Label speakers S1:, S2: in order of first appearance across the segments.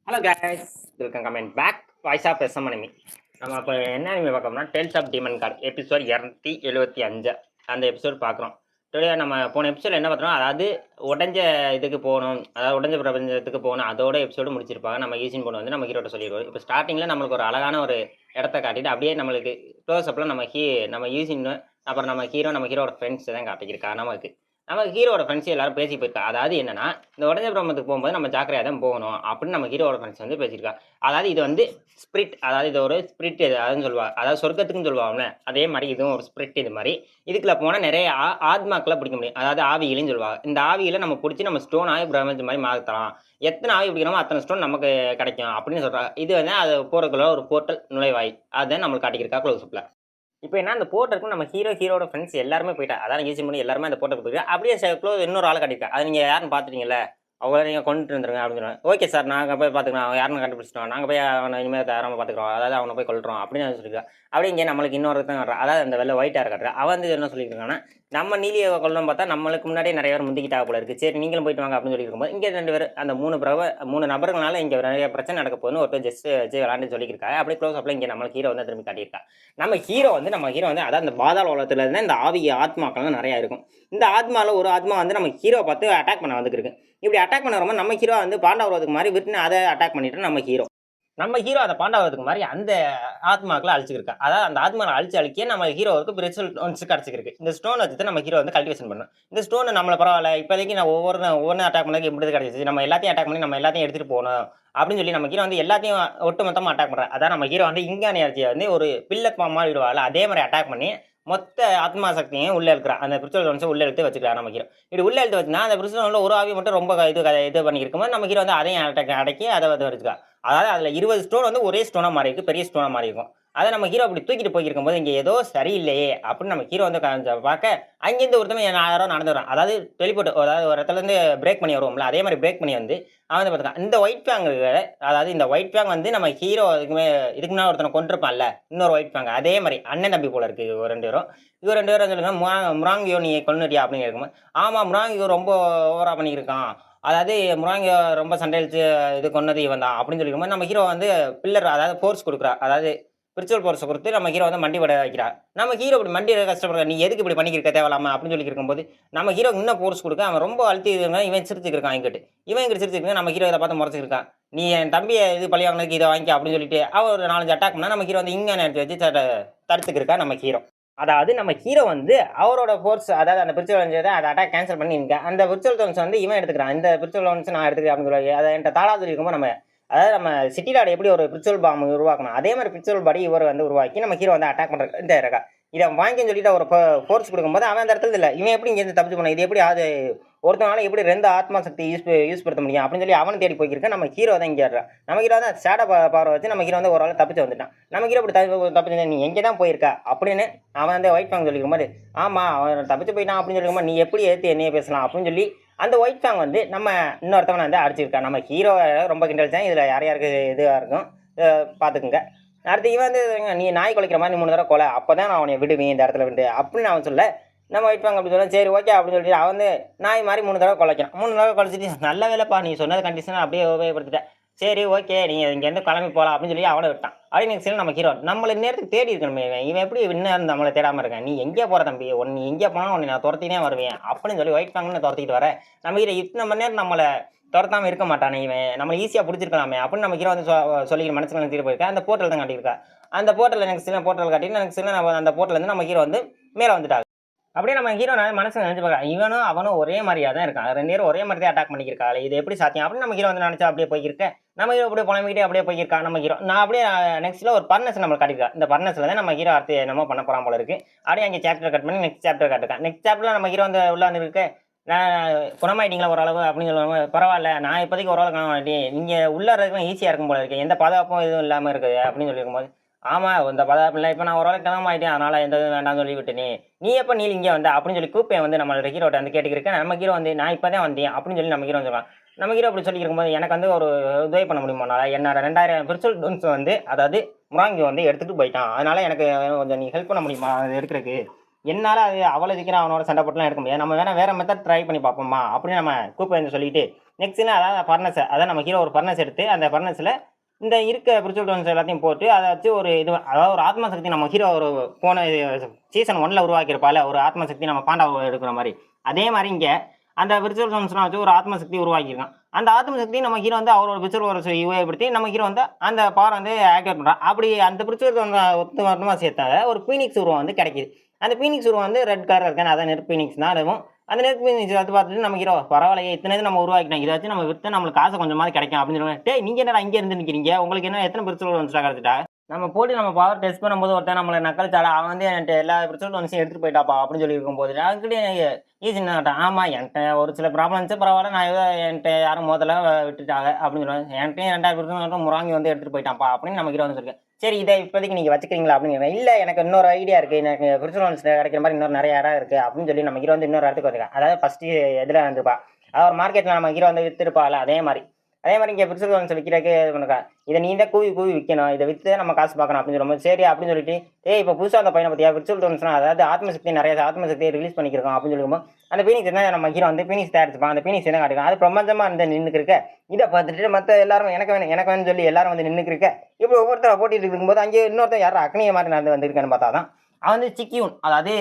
S1: Hello guys, welcome comment back voice of S M anime. நம்ம இப்போ என்ன அனிமி பார்க்கணும்னா tales of demon card episode 275 அந்த எபிசோட் பார்க்குறோம். டுடே நம்ம போன எபிசோட் என்ன பார்த்தோம்னா, அதாவது உடஞ்ச இதுக்கு போகணும், அதாவது உடஞ்ச பிரபஞ்சத்துக்கு போகணும், அதோட எபிசோடு முடிச்சிருப்பாங்க. நம்ம ஈஸின் பொண்ணு வந்து நம்ம ஹீரோட்ட சொல்லிடுவோம். இப்போ ஸ்டார்டிங்கில் நம்மளுக்கு ஒரு அழகான ஒரு இடத்த காட்டிட்டு அப்படியே நம்மளுக்கு க்ளோஸ் அப்பில் நம்ம ஈஸின் அப்புறம் நம்ம ஹீரோட ஃப்ரெண்ட்ஸ் தான் காட்டிக்கிருக்கா. நம்ம ஹீரோட ஃப்ரெண்ட்ஸ் எல்லாரும் பேசி போயிருக்கா. அதாவது என்னன்னா, இந்த உடஞ்ச பிரம்மத்துக்கு போகும்போது நம்ம ஜாக்கிரதையாக தான் போகணும் அப்படின்னு நம்ம ஹீரோட ஃப்ரெண்ட்ஸ் வந்து பேசியிருக்கா. அதாவது இது வந்து ஸ்பிரிட், அதாவது இது ஒரு ஸ்பிரிட், அதுன்னு சொல்லுவா. அதாவது சொர்க்கத்துக்குன்னு சொல்லுவாங்கல்ல, அதே மாதிரி இதுவும் ஒரு ஸ்பிரிட். இது மாதிரி இதுக்குள்ள போனால் நிறைய ஆத்மாக்களை பிடிக்க முடியும், அதாவது ஆவிகளையும் சொல்லுவாங்க. இந்த ஆவிகளை நம்ம பிடிச்சி நம்ம ஸ்டோன் ஆகி பிரம்மத்து மாதிரி மாற்றலாம். எத்தனை ஆவி பிடிக்கணுமோ அத்தனை ஸ்டோன் நமக்கு கிடைக்கும் அப்படின்னு சொல்கிறாங்க. இது வந்து அது போகிறதுக்குள்ள ஒரு போர்ட்டல் நுழைவாய், அதை நம்மளுக்கு காட்டிக்கிருக்கா க்ளோஸ்அப்பில். இப்போ என்ன, அந்த போர்ட்டருக்கு நம்ம ஹீரோட ஃப்ரெண்ட்ஸ் எல்லாருமே போயிட்டா. அதான் ஈஸி பண்ணி எல்லாருமே அந்த போர்ட்டருக்கு போயிட்டு அப்படியே இன்னொரு ஆளை காட்டியிருக்கா. அது நீங்கள் யாருன்னு பார்த்துட்டீங்களே, அவங்கள நீங்கள் கொண்டுட்டு வந்துருங்க அப்படின்னு சொல்லுவாங்க. ஓகே சார், நாங்கள் போய் பார்த்துக்கலாம், அவன் யாருன்னு கண்டுபிடிச்சிட்டோம், நாங்கள் போய் அவனை இனிமேல் தயாராக பார்த்துக்கிறோம், அதாவது அவனை போய் கொள்கிறோம் அப்படின்னு சொல்லியிருக்கா. அப்படியே இங்கே நம்மளுக்கு இன்னொருத்தன் வர்றான், அதாவது அந்த வெள்ளை ஒயிட்டாக காட்டுறா. அவன் வந்து என்ன சொல்லியிருக்காங்கன்னா, நம்ம நீலியை கொள்ளணும் பார்த்தா நம்மளுக்கு முன்னாடியே நிறைய பேர் முந்திக்கிட்டா போல இருக்குது, சரி நீங்களும் போயிட்டு வாங்க அப்படின்னு சொல்லியிருக்கும்போது, இங்கே 2 பேர் அந்த 3 நபர்களால இங்கே நிறைய பிரச்சனை நடக்க போகுதுன்னு ஒருத்தர் ஜஸ்ட் விளாண்டு சொல்லியிருக்காங்க. அப்படியே க்ளோஸ் அப்பில் இங்கே நம்மளுக்கு ஹீரோ வந்து திரும்பி காட்டியிருக்கா. நம்ம ஹீரோ வந்து அதாவது இந்த பாதாள உலகத்துல இருந்து இந்த ஆவி ஆத்மாக்கள்லாம் நிறையா இருக்கும். இந்த ஆத்மாவில் ஒரு ஆத்மா வந்து நம்ம ஹீரோ பார்த்து அட்டாக் பண்ண வந்துருக்கு. இப்படி அட்டாக் பண்ண வரும்போது நம்ம ஹீரோ வந்து பாண்டவரத்துக்கு மாதிரி விட்டுன்னு அதை அட்டாக் பண்ணிட்டு நம்ம ஹீரோ அதை பாண்டவரத்துக்கு மாதிரி அந்த ஆத்மாக்களை அழிச்சிருக்கா. அதாவது அந்த ஆத்மாவை அழிக்க நம்ம ஹீரோவுக்கு பிரிச்சுவல் ஸ்டோன்ஸ் கிடச்சிருக்கு. இந்த ஸ்டோன் வச்சுட்டு நம்ம ஹீரோ வந்து கல்டிவேஷன் பண்ணணும். இந்த ஸ்டோன் நம்மளை பரவாயில்ல, இப்போதைக்கு நான் ஒவ்வொரு அட்டாக் பண்ணி எப்படி கிடச்சிச்சு, நம்ம எல்லாத்தையும் அட்டாக் பண்ணி நம்ம எல்லாத்தையும் எடுத்துகிட்டு போகணும் அப்படின்னு சொல்லி நம்ம ஹீரோ வந்து எல்லாத்தையும் ஒட்டு மொத்தமாக அட்டாக் பண்ணுறேன். அதான் நம்ம ஹீரோ வந்து இங்கான எனர்ஜியை வந்து ஒரு பில்லட் மாதிரி விடுவாள், அதே மாதிரி அட்டாக் பண்ணி மொத்த ஆத்மா சக்தியும் உள்ளே இருக்கிறான். அந்த பிரிச்சுவல் ஸ்டோன்ஸை உள்ளே எடுத்து வச்சுக்கலாம் நம்ம ஹீரோ. இப்படி உள்ளே எடுத்து வச்சுன்னா அந்த பிரிச்சுவல் ஸ்டோனில் ஒரு ஆவி மட்டும் ரொம்ப இது பண்ணியிருக்கும்போது நம்ம ஹீரோ வந்து அதையும் அடக்கி அதை வந்து வச்சுக்கா. அதாவது அதில் 20 ஸ்டோன் வந்து ஒரே ஸ்டோனாக மாறி இருக்குது, பெரிய ஸ்டோனாக மாறி இருக்கும். அதை நம்ம ஹீரோ அப்படி தூக்கிட்டு போயிருக்கும் போது இங்கே ஏதோ சரியில்லையே அப்படின்னு நம்ம ஹீரோ வந்து பார்க்க அங்கேருந்து ஒருத்தவங்க யாரோ நடந்து வரான். அதாவது டெலிபோர்ட், அதாவது ஒரு இடத்துலேருந்து பிரேக் பண்ணி வருவோம்ல, அதே மாதிரி பிரேக் பண்ணி வந்து அவன் வந்து பார்த்துக்கான். இந்த ஒயிட் ஃபேங், அதாவது இந்த ஒயிட் ஃபேங் வந்து நம்ம ஹீரோ இதுக்கு முன்னாடி ஒருத்தனை கொண்டிருப்பான்ல, இன்னொரு ஒயிட் ஃபேங், அதே மாதிரி அண்ணன் தம்பி போல இருக்குது இவங்க 2 பேரும். இவங்க 2 பேரும் சொல்லுங்க, முராங்கியோ நீ கொண்டுட்டியா அப்படின்னு கேட்கும்போது, ஆமாம் முராங்கியோ ரொம்ப ஓவராக பண்ணியிருக்கான், அதாவது முராங்கியோ ரொம்ப சண்டை அடிச்சு இது கொண்டது இவன் தான் அப்படின்னு சொல்லிக்கும்போது நம்ம ஹீரோ வந்து பில்லர், அதாவது ஃபோர்ஸ் கொடுக்குறா, அதாவது ஸ்பிரிச்சுவல் ஃபோர்ஸை கொடுத்து நம்ம ஹீரோ வந்து மண்டி விட வைக்கிறா. நம்ம ஹீரோ இப்படி மண்டி கஷ்டப்படுற, நீ எதுக்கு இப்படி பண்ணிக்கிருக்க தேவையில்லாம அப்படின்னு சொல்லி இருக்கும்போது நம்ம ஹீரோ இன்னும் ஃபோர்ஸ் கொடுக்க அவன் ரொம்ப அழுத்தி இவன் சிரிச்சுருக்கான். இவன் சிரிச்சுருக்கான். நம்ம ஹீரோ இதை பார்த்து முறைச்சிருக்கான், நீ என் தம்பியை இது பழி வாங்கினதுக்கு இதை வாங்கி அப்படின்னு சொல்லிட்டு அவன் ஒரு 4-5 அட்டாக் பண்ணால் நம்ம ஹீரோ வந்து இங்கே நேரத்தை வச்சு தடுத்துக்கிருக்கா நம்ம ஹீரோ. அதாவது நம்ம ஹீரோ வந்து அவரோட ஃபோர்ஸ், அதாவது அந்த பிரிச்சுவல் வந்து அதை அட்டாக் கேன்சல் பண்ணியிருக்கேன். அந்த பிரிச்சுவல் டோன்ஸ் வந்து இவன் எடுத்துக்கிறான், இந்த பிரிச்சுவல் டோன்ஸ் நான் எடுத்துக்கிறேன் அப்படின்னு சொல்லி அதை என்கிட்ட தாளா சொல்லியிருக்கும்போது நம்ம, அதாவது நம்ம சிட்டிலாட எப்படி ஒரு பிரிச்சுவல் பாம் உருவாக்கணும், அதே மாதிரி பிரிச்சுவல் பாடி இவர் வந்து உருவாக்கி நம்ம ஹீரோ வந்து அட்டாக் பண்ணுற இந்த இருக்கா. இதை வாங்கின்னு சொல்லிட்டு ஒரு ஃபோர்ஸ் கொடுக்கும்போது அவன் அந்த இடத்துல இல்லை, இவன் எப்படி இங்கேருந்து தப்பிச்சு பண்ண, இது எப்படி அது ஒருத்தனால எப்படி 2 ஆத்மா சக்தி யூஸ் படுத்த முடியும் அப்படின்னு சொல்லி அவனை தேடி போய்க்கிருக்கேன். நம்ம ஹீரோ தான் இங்கே ஏறான். நம்ம ஹீரோ தான் சேடை பார்வை வச்சு நம்ம ஹீரோ வந்து ஒரு ஆள் தப்பிச்சு வந்துட்டான். நம்ம ஹீரோ இப்படி தப்பிச்சு நீ எங்கே தான் போயிருக்கா அப்படின்னு அவன் வந்து ஒயிட் ஃபேங் சொல்லிக்கும் போது, ஆமாம் அவன் தப்பிச்சு போயிட்டான் அப்படின்னு சொல்லிக்கும்போது நீ எப்படி ஏற்று என்னையே பேசலாம் அப்படின்னு சொல்லி அந்த ஒயிட் ஃபேங் வந்து நம்ம இன்னொருத்தவனை வந்து அடிச்சிருக்கான். நம்ம ஹீரோ ரொம்ப கிண்டல்ச்சான். இதில் யாருக்கு இதுவாக இருக்கும் பார்த்துக்குங்க. அடுத்து இவன் வந்து, நீ நாய் குலைக்கிற மாதிரி 3 தடவை கொலை, அப்போ தான் நான் அவனை விடுவேன் இந்த இடத்துல விட்டு அப்படின்னு அவன் சொல்ல, நம்ம ஒயிட் ஃபேங் அப்படி சொல்ல, சரி ஓகே அப்படின்னு சொல்லிட்டு அவன் வந்து நாய் மாதிரி 3 தடவை குலைக்கிறான். 3 தடவை குலைச்சிட்டு, நல்ல வேலைப்பா நீ சொன்னது கண்டிஷனாக அப்படியே உபயோகப்படுத்திட்டேன், சரி ஓகே நீங்கள் இங்கேருந்து கிளம்பி போகலாம் அப்படின்னு சொல்லி அவனை விட்டான். அப்படி நெக்ஸ்ட் நம்ம ஹீரோ நம்மளை நேரத்துக்கு தேடி இருக்கணுமே, இவன் எப்படி இன்னும் நம்மளை தேடாமல் இருக்கேன், நீ எங்கே போகிற தம்பி, நீ எங்கே போனாலும் உன்னை நான் துரத்தினே வருவேன் அப்படின்னு சொல்லி ஒயிட் ஃபேங்னு துரத்திக்கிட்டு வரேன். நம்ம ஹீரோ இத்தனை மணி நேரம் நம்மளை துரத்தாமல் இருக்க மாட்டானே, இவன் நம்மளை ஈஸியாக பிடிச்சிருக்கலாமே அப்படின்னு நம்ம ஹீரோ வந்து சொல்லிக்கிற மனசுக்கு நினைச்சிட்டு போயிருக்கேன். அந்த போர்ட்டல் தான் காட்டியிருக்கா. அந்த போர்ட்டல் நெக்ஸ்ட் போர்ட்டல் காட்டிட்டு நெக்ஸ்ட் நம்ம அந்த போர்ட்டல் வந்து நம்ம ஹீரோ வந்து மேலே வந்துட்டாங்க. அப்படியே நம்ம ஹீரோ மனசு நினைச்சு பார்க்கலாம், இவனும் அவனும் ஒரே மாதிரியா தான் இருக்கான், 2 பேரும் ஒரே மாதிரி தான் அட்டாக் பண்ணியிருக்காள், இது எப்படி சாத்தியம் அப்படின்னு நம்ம ஹீரோ வந்து நினைச்சா அப்படியே போய்க்கிருக்கேன். நம்ம ஹீரோ அப்படியே புலம்பிக்கிட்டே அப்படியே போய்க்கிருக்கான். நம்ம ஹீரோ நான் அப்படியே நெக்ஸ்ட்டில் ஒரு பர்னஸ் நம்ம காட்டியிருக்கா. இந்த பர்னஸில் தான் நம்ம ஹீரோ அடுத்து என்னமோ பண்ண போகிறான் போல இருக்குது. அப்படியே அங்கே சாப்டர் கட் பண்ணி நெக்ஸ்ட் சாப்டர் காட்டுருக்கான். நெக்ஸ்ட் சாப்டரில் நம்ம ஹீரோ வந்து உள்ள வந்து இருக்கு, நான் குணமாயிட்டீங்களா ஓரளவு அப்படின்னு சொல்லுவாங்க. பரவாயில்ல, நான் இப்போதைக்கு ஓரளவு குணமாயிட்டேன், நீங்கள் உள்ளே இருக்கிறதுக்கு ஈஸியாக இருக்கும் போல இருக்குது, எந்த பாதுகாப்பும் எதுவும் இல்லாமல் இருக்குது அப்படின்னு சொல்லியிருக்கும்போது, ஆமாம் இந்த பாதுகாப்பில்லை, இப்போ நான் ஓரளவுக்கு கிளம்பாயிட்டேன், அதனால் எந்த இதுவும் வேண்டாம்னு சொல்லி விட்டுனே, நீ எப்போ நீ இங்கே வந்த அப்படின்னு சொல்லி கூப்பேன் வந்து நம்மளோட ஹீரோட்ட வந்து கேட்டுக்கிருக்கேன். நம்ம ஹீரோ வந்து நான் இப்போ தான் வந்தேன் அப்படின்னு சொல்லி நம்ம ஹீரோ சொல்லுவான். நம்ம ஹீரோ அப்படி சொல்லியிருக்கும்போது எனக்கு வந்து ஒரு உதவி பண்ண முடியுமா, என்னோட 2000 பிரிச்சுவல் டோன்ஸ் வந்து, அதாவது முராங்கி வந்து எடுத்துகிட்டு போயிட்டான், அதனால் எனக்கு கொஞ்சம் நீ ஹெல்ப் பண்ண முடியுமா அது எடுக்கிறதுக்கு, என்னால் அது அவ்வளோ சீக்கிரம் அவனோட சண்டை போட்டுலாம் எடுக்க முடியாது, நம்ம வேறு மெத்தட் ட்ரை பண்ணி பார்ப்போம்மா அப்படின்னு நம்ம கூப்பை வந்து சொல்லிட்டு நெக்ஸ்ட் சீன் அதாவது ஃபர்னஸ், அதாவது நம்ம ஹீரோ ஒரு ஃபர்னஸ் எடுத்து அந்த ஃபர்னஸில் இந்த இருக்க ஸ்பிரிச்சுவல் டோன்ஸ் எல்லாத்தையும் போட்டு அதை வச்சு ஒரு இது, அதாவது ஒரு ஆத்ம சக்தி நம்ம ஹீரோ ஒரு போன சீசன் 1ல் உருவாக்கியிருப்பால ஒரு ஆத்ம சக்தி நம்ம பாண்டாவை எடுக்கிற மாதிரி, அதே மாதிரி இங்கே அந்த விர்ச்சுவல் டோன்ஸ்லாம் வச்சு ஒரு ஆத்ம சக்தி உருவாக்கியிருக்கான். அந்த ஆத்ம சக்தி நம்ம ஹீரோ வந்து அவரோட விர்ச்சுவல் உபயோகப்படுத்தி நம்ம ஹீரோ வந்து அந்த பவர் வந்து ஆக்டிவேட் பண்ணுறான். அப்படி அந்த விர்ச்சுவல் ஒத்து மட்டுமா சேர்த்தால ஒரு பீனிக்ஸ் உருவம் வந்து கிடைக்கிது. அந்த பீனிக்ஸ் உருவம் வந்து ரெட் கலர் இருக்கேன், அதான் நெருப்பு பீனிக்ஸ் தான். அதுவும் அந்த நெருப்பு பீனிக்ஸ் வந்து பார்த்துட்டு நம்ம ஹீரோ பரவாயில்லையே, இத்தனை இது நம்ம உருவாக்கிட்டோம், இதை வச்சு நம்ம விற்று நம்மளுக்கு காசு கொஞ்சமாவது கிடைக்கும் அப்படின்னு சொல்லுவாங்க. டேய் நீங்கள் என்னடா இங்கே இருந்து நிற்கிறீங்க, உங்களுக்கு என்ன எத்தனை விர்ச்சுவல் டோன்ஸ்லாம் கிடச்சிட்டா? நம்ம போட்டு நம்ம பவர் டெஸ்ட் பண்ணும்போது ஒருத்தன் நம்மளை நக்கலிச்சாடா, அவன் வந்து என்கிட்ட எல்லா விர்ச்சுவல் டோன்ஸையும் எடுத்துகிட்டு போயிட்டாப்பா அப்படின்னு சொல்லி இருக்கும்போது அதுக்கிட்டே ஈஸி கேட்டான். ஆமாம் என்கிட்ட ஒரு சில ப்ராப்ளம் இருந்துச்சு, பரவாயில்ல நான் ஏதோ என்கிட்ட யாரும் முதல்ல விட்டுட்டாங்க அப்படின்னு சொல்லுவாங்க. என்கிட்ட 2000 விர்ச்சுவல் முறாங்கி வந்து எடுத்துகிட்டு போயிட்டான்ப்பா அப்படின்னு நம்ம ஹீரோ வந்து சொல்லியிருக்கேன். சரி இதை இப்போதைக்கு நீங்கள் வச்சுக்கிறீங்களா அப்படின்னு. இல்லை எனக்கு இன்னொரு ஐடியா இருக்குது, எனக்கு விர்ச்சுவல் டோன்ஸ் கிடைக்கிற மாதிரி இன்னொரு நிறைய இடம் இருக்குது அப்படின்னு சொல்லி நம்ம ஹீரோ வந்து இன்னொரு இடத்துக்கு வந்திருக்கான். அதாவது ஃபஸ்ட்டு எதில் வந்துருப்பா, அதாவது ஒரு மார்க்கெட்டில் நம்ம ஹீரோ வந்து விற்றுருப்பாள், அதே மாதிரி இங்கே விர்ச்சுவல் டோன்ஸ் விற்கிறதுக்கு பண்ணுறா. இதை நீ தான் கூவி விற்கணும், இதை விற்று நம்ம காசு பார்க்கணும் அப்படின்னு சொல்லும்போது சரி அப்படின்னு சொல்லிட்டு இப்போ புதுசாக அந்த பையனை பற்றியா விர்ச்சுவல் டோன்ஸ்னால் அதாவது ஆத்மசக்தி நிறைய ஆத்மசக்தியை ரிலீஸ் பண்ணிக்கிறோம் அப்படின்னு சொல்லும்போது அந்த பீனிக்ஸ் என்ன நம்ம ஹீரோ வந்து பீனிக்ஸ் தயாரிச்சுப்பான். அந்த பீனிக்ஸ் என்ன காட்டுக்கும், அது பிரபஞ்சமாக இருந்து நின்றுக்கு இதை பார்த்துட்டு மற்ற எல்லாரும் எனக்கு வேணும் சொல்லி எல்லாரும் வந்து நின்றுக்கு. இப்படி ஒவ்வொருத்தரை போட்டிட்டு இருக்கும்போது அங்கே இன்னொருத்தர் யாரும் அக்னிய மாதிரி நடந்து வந்திருக்கான்னு பார்த்தா தான் அவன் வந்து சிக்கியூன், அதாவது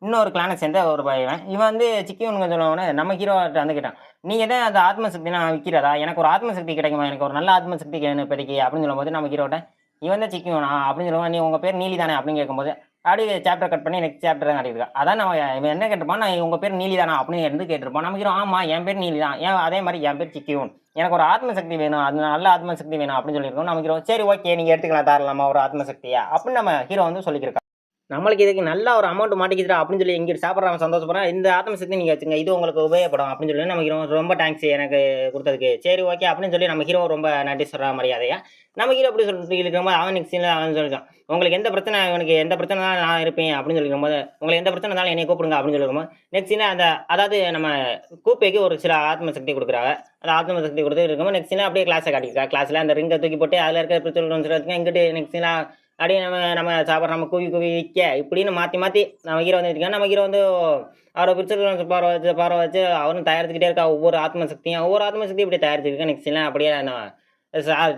S1: இன்னொரு கிளானை சேர்ந்த ஒரு பையன். இவன் வந்து சிக்கியூனுங்க சொல்லுவானே நம்ம ஹீரோட்ட வந்து கேட்டான், நீங்கள் தான் அந்த ஆத்மசக்தி நான் விற்கிறதா, எனக்கு ஒரு ஆத்மசக்தி கிடைக்குமா, எனக்கு ஒரு நல்ல ஆத்மசக்தி இப்போதைக்கு அப்படின்னு சொல்லும்போது நம்ம ஹீரோட்ட இவன் தான் சிக்கியூனா அப்படின்னு சொல்லுவான். நீ உங்கள் பேர் நீலி தானே அப்படின்னு கேட்கும்போது அப்படியே சாப்டர் கட் பண்ணி நெக்ஸ்ட் சாப்டர் தான் காட்டியிருக்கா. அதான் நம்ம இவன் என்ன கேட்டிருப்பான், நான் உங்கள் பேர் நீலி தானா அப்படின்னு இருந்து கேட்டிருப்பான். நம்ம ஹீரோ ஆமாம் என் பேர் நீலி தான், ஏன் அதே மாதிரி என் பேர் சிக்கியூன், எனக்கு ஒரு ஆத்மசக்தி வேணும், அது நல்ல ஆத்மசக்தி வேணும் அப்படின்னு சொல்லியிருக்கோம். நம்ம ஹீரோ சரி ஓகே நீங்கள் எடுத்துக்கலாம் தாராளமா ஒரு ஆத்மசக்தியா அப்படின்னு நம்ம ஹீரோ வந்து சொல்லியிருக்கான். நம்மளுக்கு இதுக்கு நல்ல ஒரு அமௌண்ட் மாட்டிக்கிதுடா அப்படின்னு சொல்லி இங்கே சாப்பிட்றவன் சந்தோஷப்படுறான். இந்த ஆத்மசக்தி நீங்கள் வச்சுங்க, இது உங்களுக்கு உபயோகப்படும் அப்படின்னு சொல்லி நம்ம ஹீரோ ரொம்ப தேங்க்ஸ் எனக்கு கொடுத்ததுக்கு, சரி ஓகே அப்படின்னு சொல்லி நம்ம ஹீரோ ரொம்ப நன்றி சொல்கிற மரியாதையா நம்ம ஹீரோ அப்படி சொல்லிட்டு இருக்கும்போது அவன் நெக்ஸ்ட் சீனில் அவன் சொல்லியிருக்கான், உங்களுக்கு எந்த பிரச்சனை, எனக்கு எந்த பிரச்சனை தான் நான் இருப்பேன் அப்படின்னு சொல்லியிருக்கும்போது உங்களுக்கு எந்த பிரச்சனை இருந்தாலும் என்னை கூப்பிடுங்க அப்படின்னு சொல்லியிருக்கும்போது நெக்ஸ்ட் சீனில் அந்த அதாவது நம்ம கூப்பைக்கு ஒரு சில ஆத்மசக்தி கொடுக்குறாங்க. அந்த ஆத்மசக்தி கொடுத்து இருக்கும்போது நெக்ஸ்ட் சீனில் அப்படியே கிளாஸை காட்டியிருக்கா. கிளாஸில் அந்த ரிங்கை தூக்கி போட்டு அதில் இருக்கிற பிரச்சனை இங்கிட்டு நெக்ஸ்ட் சீனில் அப்படியே நம்ம சாப்பிட்ற நம்ம கூவி விற்க இப்படின்னு மாற்றி நம்ம ஹீரோ வந்து இருக்கா. நம்ம ஹீரோ வந்து அவரை பிடிச்ச பார்வை வச்சு அவரும் தயாரிச்சுக்கிட்டே இருக்கா. ஒவ்வொரு ஆத்மசக்தியும் இப்படி தயாரிச்சிருக்கேன். நெக்ஸ்ட் எல்லாம் அப்படியே நான்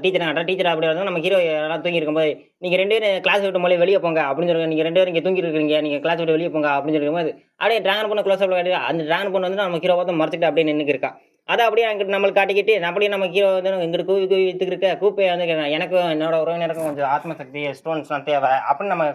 S1: டீச்சர் அப்படி வந்து நம்ம ஹீரோ எல்லாம் தூங்கி இருக்கும்போது நீங்கள் 2 பேரும் கிளாஸ் விட்டு மொழி வெளியே போங்க அப்படின்னு சொல்லி, நீங்கள் 2 பேரும் இங்கே தூங்கி இருக்கீங்க, நீங்கள் கிளாஸ் விட்டு வெளியே போங்க அப்படின்னு சொல்லிருக்கும்போது அப்படியே ட்ராகன் பொண்ணு க்ளோஸ் அப் அந்த ட்ராகன் பொண்ணு வந்து நம்ம ஹீரோ பார்த்து மறைச்சிட்டு அப்படியே நின்றுக்கு இருக்கா. அதை அப்படியே அங்கிட்டு நம்மளுக்கு காட்டிக்கிட்டு அப்படியே நம்ம ஹீரோ வந்து இங்கிட்டு கூவி வித்துக்கிருக்க கூப்பை வந்து எனக்கும் என்னோட உறவினருக்கும் கொஞ்சம் ஆத்மசக்தி ஸ்டோன்ஸ்லாம் தேவை அப்படின்னு நம்ம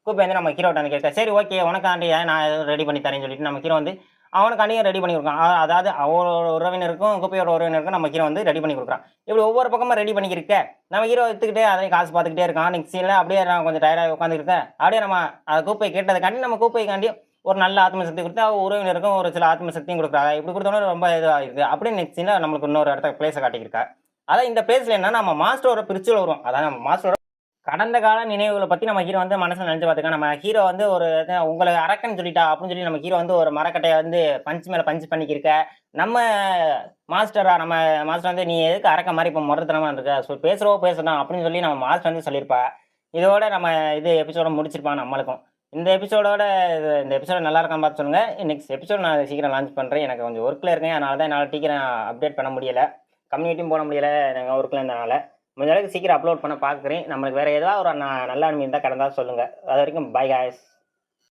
S1: கூப்பை வந்து நம்ம ஹீரோட்ட வந்து கேட்க சரி ஓகே உனக்காண்டி நான் ரெடி பண்ணி தரேன்னு சொல்லிட்டு நம்ம ஹீரோ வந்து அவனுக்காண்டியும் ரெடி பண்ணி கொடுக்குறான். அதாவது அவரோட உறவினருக்கும் குப்பையோட உறவினருக்கும் நம்ம ஹீரோ வந்து ரெடி பண்ணி கொடுக்குறான். இப்படி ஒவ்வொரு பக்கமாக ரெடி பண்ணிக்கிருக்க நம்ம ஹீரோ எடுத்துக்கிட்டே அதை காசு பார்த்துக்கிட்டே இருக்கான். நெக்ஸ்ட் சீனில் அப்படியே நான் கொஞ்சம் டயர்டாக உட்காந்துருக்கேன். அப்படியே நம்ம கூப்பை கேட்டதுக்காண்டி நம்ம கூப்பைக்காண்டி ஒரு நல்ல ஆத்மசக்தி கொடுத்து உறவினருக்கும் ஒரு சில ஆத்மசக்தியும் கொடுக்குறாங்க. இப்படி கொடுத்தோன்னே ரொம்ப இதுவாக இருக்குது. அப்படியே நெக்ஸ்ட் சீனில் நம்மளுக்கு இன்னொரு இடத்த பிளேஸை காட்டியிருக்கா. அதான் இந்த பிளேஸில் என்ன நம்ம மாஸ்டரோட பிரிச்சுவல் வரும். அதான் நம்ம மாஸ்டரோட கடந்த கால நினைவுகளை பற்றி நம்ம ஹீரோ வந்து மனசில் நினச்சி பார்த்துக்கா. நம்ம ஹீரோ வந்து ஒரு உங்களை அரக்கன்னு சொல்லிட்டா அப்படின்னு சொல்லி நம்ம ஹீரோ வந்து ஒரு மரக்கட்டையை வந்து பஞ்சு மேலே பஞ்சு பண்ணிக்கிருக்க. நம்ம மாஸ்டர் வந்து நீ எதுக்கு அரக்க மாதிரி இப்போ முறத்தனமாக இருக்க, ஸோ பேசணும் அப்படின்னு சொல்லி நம்ம மாஸ்டர் வந்து சொல்லியிருப்பா. இதோட நம்ம இது எபிசோட முடிச்சிருப்பான் நம்மளுக்கும். இந்த எபிசோட நல்லா இருக்கான்னு பார்த்து சொல்லுங்கள். நெக்ஸ்ட் எபிசோட் நான் சீக்கிரம் லான்ச் பண்ணுறேன். எனக்கு கொஞ்சம் ஒர்க்கில் இருக்கேன், அதனால தான் என்னால் சீக்கிரம் அப்டேட் பண்ண முடியலை, கம்யூனிட்டியும் போட முடியலை, நாங்கள் ஒர்க்கில் இருந்தனால முடிஞ்ச அளவுக்கு சீக்கிரம் அப்லோட் பண்ண பார்க்குறேன். நம்மளுக்கு வேறு ஏதாவது ஒரு நல்ல அனுமதி இருந்தால் கடந்தால் சொல்லுங்கள். அது வரைக்கும் பை காய்ஸ்.